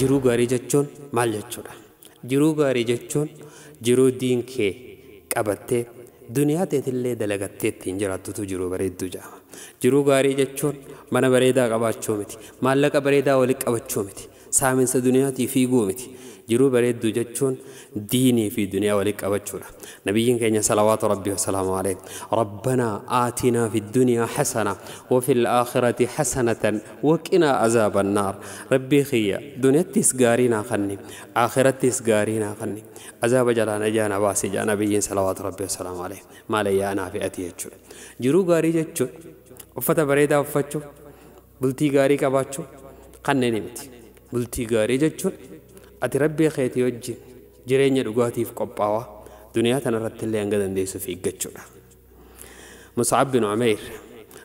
jiruu gaarii jechuun maal jechuudha? Jiruu gaarii jechuun jiruu diin kee qabattee duniyaa teetillee dalagattee ittiin jiraattutu jiruu bareedduu jedhama. Jiruu gaarii jechuun mana bareedaa qabaachuu miti, maallaqa bareedaa walitti qabachuu miti, saaminsa duniyaatii fiiguu miti. jiruu bareedduu jechuun diinii fi duniyaa walitti qabachuudha. Nabiyyiin keenya salawaatu rabbii wasalaamu alayhi rabbanaa aatinaa fi duniyaa hasana wa fil aakhirati hasanatan wa qinaa azaaban naar. Rabbii khiyya duniyattis gaarii naa kanni aakhirattis gaarii naa kanni azaaba jalaa najaa na baasi jedha nabiyyiin salawaatu rabbii wasalaamu alayhi maalayyaa naa fi ati jechuudha. Jiruu gaarii jechuun uffata bareedaa uffachuu, bultii gaarii qabaachuu kanneen miti. Bultii gaarii jechuun ati rabbii keetii wajjin jireenya dhugaatiif qophaa'aa duniyaa tanarratti illee hanga dandeessuuf eeggachuudha. Mus'ab bin Umayr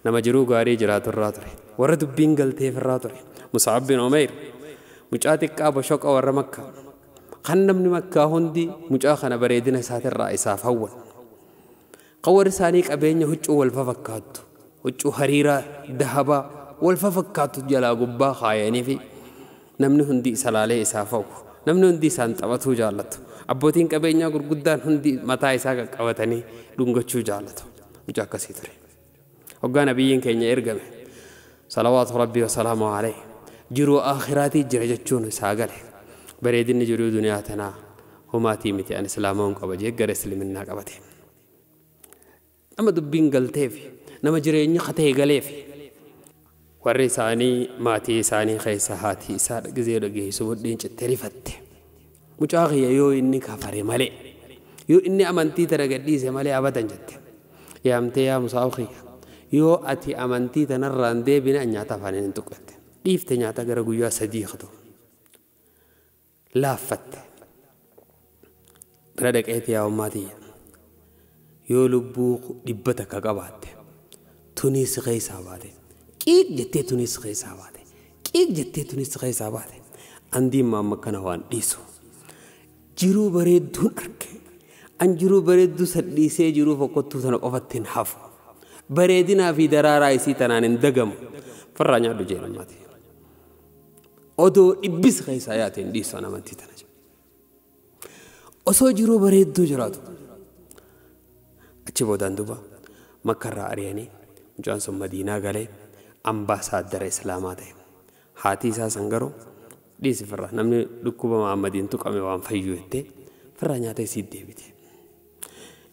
nama jiruu gaarii jiraatu irraa ture, warra dubbiin galteef irraa ture. Mus'ab bin Umayr mucaa xiqqaa boshoqa warra Makkaa kan namni Makkaa hundi mucaa kana bareedina isaatirraa isaaf hawwan. Qawwar isaanii qabeenya huccuu wal fakkaattu, huccuu hariiraa dahabaa wal fakkaattu jalaa gubbaa kaayanii fi namni hundi salaalee isaaf hawwu, namni hundi isaan taphatuu jaallatu. Abbootiin qabeenyaa gurguddaan hundi mataa isaa qaqqabatanii dhungachuu jaallatu. Mucaa akkasii ture. Hoggaa nabiyyiin keenya ergame salawaatu rabbii wasalaamu alayhi jiruu aakhiraatii jira jechuun isaa gale. Bareedinni jiruu duniyaa tanaa humaatii miti an islaamoon qaba jee gara isliminnaa qabate. Nama dubbiin galteef nama jireenya katee galeef warri isaanii maatii isaanii keessa haati isaa gizee dhageessu budhiin cittee rifatte. Mucaa kiyya yoo inni kafare malee yoo inni amantii tana gadhiise malee abatan jette. Yaamtee yaa Mus'ab kiyya yoo ati amantii tanarraan deebine nyaata afaaniin hin tuqatte. Dhiifte nyaata gara guyyaa 3 qatu. Laaffatte. Bira dhaqeeti yaa ummaatii yoo lubbuu 100 ka qabaatte tunis keessaa baate. Qiiq jettee tunis keessaa baate. Qiiq jettee tunis keessaa baate. Andiin maamma kana waan dhiisu. Jiruu bareedduun arge. An jiruu bareedduu sadhiisee jiruu fokkottuu tana qofatti hin hafu. Bareedinaa fi daraaraa isii tanaan hin dagamu. Farraa nyaadhu jeelammaati. Odoo dhibbis keessaa yaateen dhiisu an amantii tana jedhu. Osoo jiruu bareedduu jiraatu. Achi boodaan duba Makkarraa ari'anii mucaan sun Madiinaa galee ambaasaadara islaamaa ta'e. Haati isaa san garuu dhiisi firra namni dhukkuba Muhammadiin tuqame waan fayyu jettee firra nyaata isii deebite.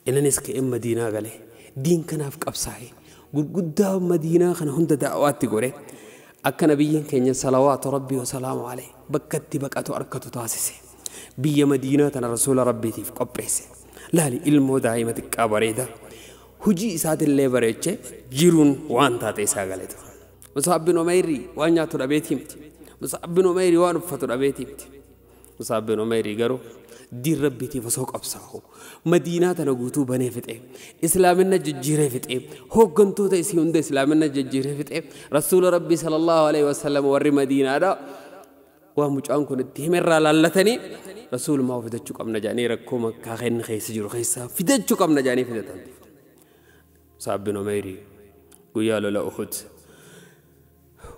Innis ka'ee Madiinaa galee diin kanaaf qabsaa'ee gurguddaa Madiinaa kana hunda da'awaatti gore akka nabiyyiin keenya salawaatu rabbii wasalaamu alayhi bakkatti baqatu arkatu taasise. Biyya Madiinaa tana rasuula rabbiitiif qopheesse. Laali ilmoo daa'ima xiqqaa bareeda hujii isaatillee bareeche jiruun waan taate isaa galetu. Mus'ab bin Umayr waan nyaatu dhabeetii miti. Mus'ab bin Umayr waan uffatu dhabeetii miti. Mus'ab bin Umayr garuu diin rabbiitiif osoo qabsaa'u Madiinaa tana guutuu banee fixee islaamina jijjiiree fixee hooggantoota isii hunda islaamina jijjiiree fixee rasuula rabbii sallallahu alaihi wasallam warri Madiinaadhaa waan mucaan kun itti himerraa laallatanii rasuulummaa fidachuu qabna jedhanii rakkoo Makkaa keenya keessa jiru keessaa fidachuu qabna jedhanii fidatan. Mus'ab bin Umayr guyyaa lola Uhud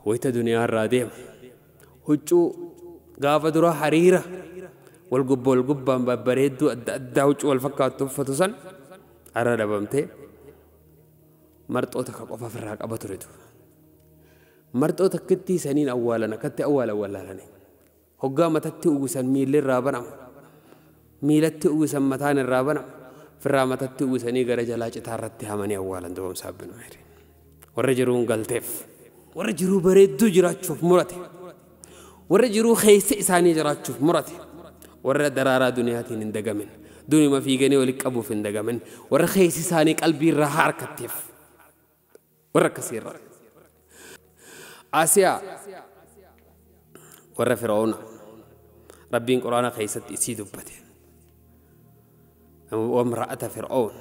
wayita duniyaa irraa deema huccuu gaafa dura hariira wal gubbaan babbareedduu adda addaa huccuu wal fakkaattu uffatu san har'a dhabamtee marxoota ka qofa ofirraa qaba turetu. Marxoota akkatti saniin awwaalan akkatti awwaalan wallaalanii hoggaa matatti uwwisan miilli irraa banama miilatti uwwisan mataan irraa banama firraa matatti uwwisanii gara jalaa citaarratti hamanii awwaalan du'a Mus'ab bin Umayr. Warra jiruun galteef warra jiruu bareedduu jiraachuuf murate warra jiruu keessa isaanii jiraachuuf murate warra daraaraa duniyaatiin hin dagamin dunima fiiganii walitti qabuuf hin dagamin warra keessa isaanii qalbii irraa harkatteef warra akkasii irraa. Asiyaa warra Fir'aawna rabbiin quraana keessatti isii dubbate. وامرأة فرعون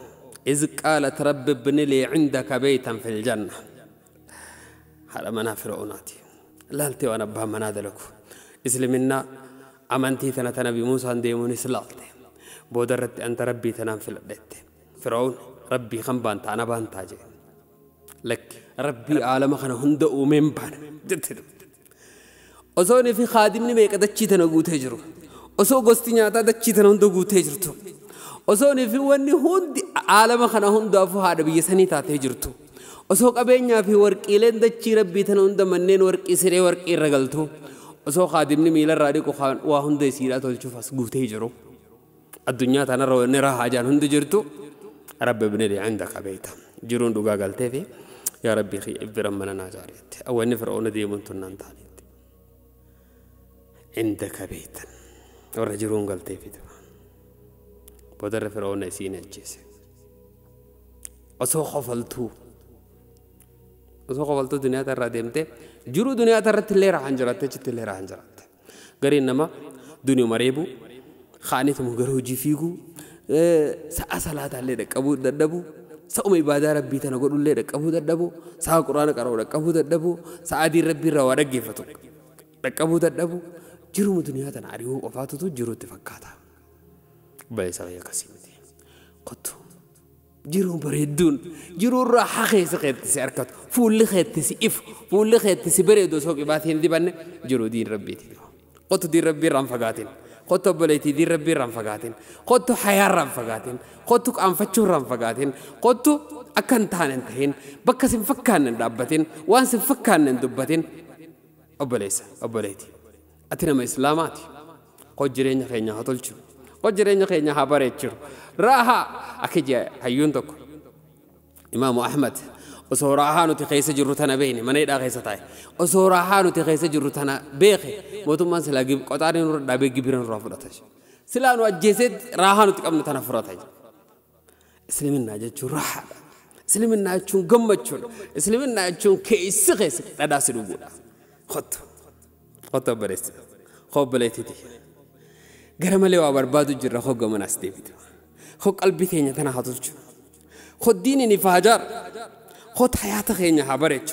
إذ قالت رب ابن لي عندك بيتا في الجنة. هذا منا فرعوناتي لالتي وانا بها منادلك اسلمنا أمنتي تنا بموسى ديموني سلالتي بودرت أنت ربي تنام في البيت. فرعون ربي خنبانت أنا بانتاجي لك ربي عالم خنا هند ومن بان أصوني في خادمني ميك دتشيت أنا قوت هجرو أصو قستني عتا دتشيت أنا هندو قوت هجرتو أصوني في وني هند عالم خنا هند أفو هذا بيسني تات هجرتو أصو قبينيا في ورك إلين دتشي ربي تنا هند منين ورك إسري ورك إرجلتو أصو خادمني ميلا رادي كو خان وهند يسيرا تلشوف أس قوت هجرو الدنيا تنا رو نرا حاجان هند جرتو رب ابن لي عندك بيتا جرون دوغا قالتي في يا ربي خي برمنا ناجاريت أو نفرعون ديمون تنان تانيت عندك بيتا ورجلون قالتي في دوا بدر فرعون يسين الجيس أسو خفلتو دنيا ترى ديمته جرو دنيا ترى تلي راح انجرات تلي راح انجرات قرين نما دنيا مريبو خانيت مغرو جيفيغو صلاه الله دقبو ددبو سوم عباده ربي تنقول الله دقبو ددبو سا قران قرو دقبو ددبو سعدي ربي روا دغيفتو دقبو ددبو جرو دنيا تناريو وفاتو جرو تفكاتا بايسا يا كسيمتي قطو جرو بريدون جرو راح خيس خيت سيركت فول خيت سيف فول خيت سيبريدو سوق باتين دي بن جرو دين ربي تي قطو دين ربي رام فغاتين قطو بليتي دين ربي رام فغاتين قطو حيار رام فغاتين قطو انفتشو رام فغاتين قطو اكن تاننتين بكسم فكان دابتين وانس فكان دبتين ابليسا ابليتي اتنا اسلاماتي قجرين خينا هتلچو قجرين خينا حبريچو راها أكيد هيون تك إمام أحمد وصوراهانو تخيس جرتنا بيني من يدا خيس تاي وصوراهانو تخيس جرتنا بيخي موتو ما سلاجي قطارين دابي جبران رافضتش سلانو أجهزت راهانو تكمل تنافرتاي إسلامنا جتشو راح إسلامنا جتشو قمتشو إسلامنا جتشو كيس خيس لا سلوبودا خط بريست خو بليتي غرمالي وابربادو جرا خو غمناس ديفيد خو قلبي تيني تنا هاتوچ خو ديني نفاجر خو حياه خيني حبرچ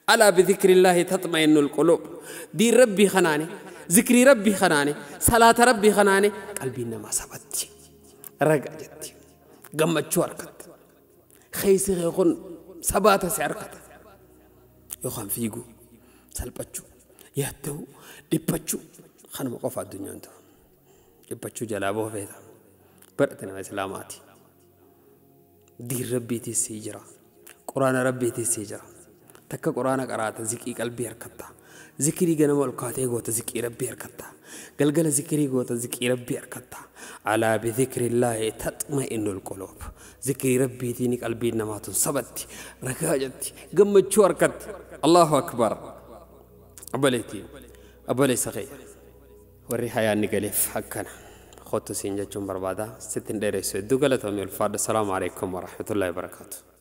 الا بذكر الله تطمئن القلوب دي ربي خناني ذكري ربي خناني صلاه ربي خناني قلبي نما سبتي رجعتي غمچو اركت خيس غون سبات سيركت يخان فيغو سلبچو ياتو ديبچو خنم قف الدنيا انت ديبچو جلابو فيتا برتنا إسلاماتي دي ربي تسيجرا قرآن ربي تسيجرا تك قرآن قرأت ذكي قلبي هركتا ذكري جنم القاتي قوت ذكي ربي هركتا قلقل ذكري قوت ذكي ربي هركتا على بذكر الله تطمئن القلوب ذكري ربي تيني قلبي نماتو سبتي ركاجتي قمت شو هركت الله أكبر أبلي صغير وريحة نقلف حقنا خوتو سينجا جون بربادا ستين ديريسو دوغالة تومي الفاد السلام عليكم ورحمة الله وبركاته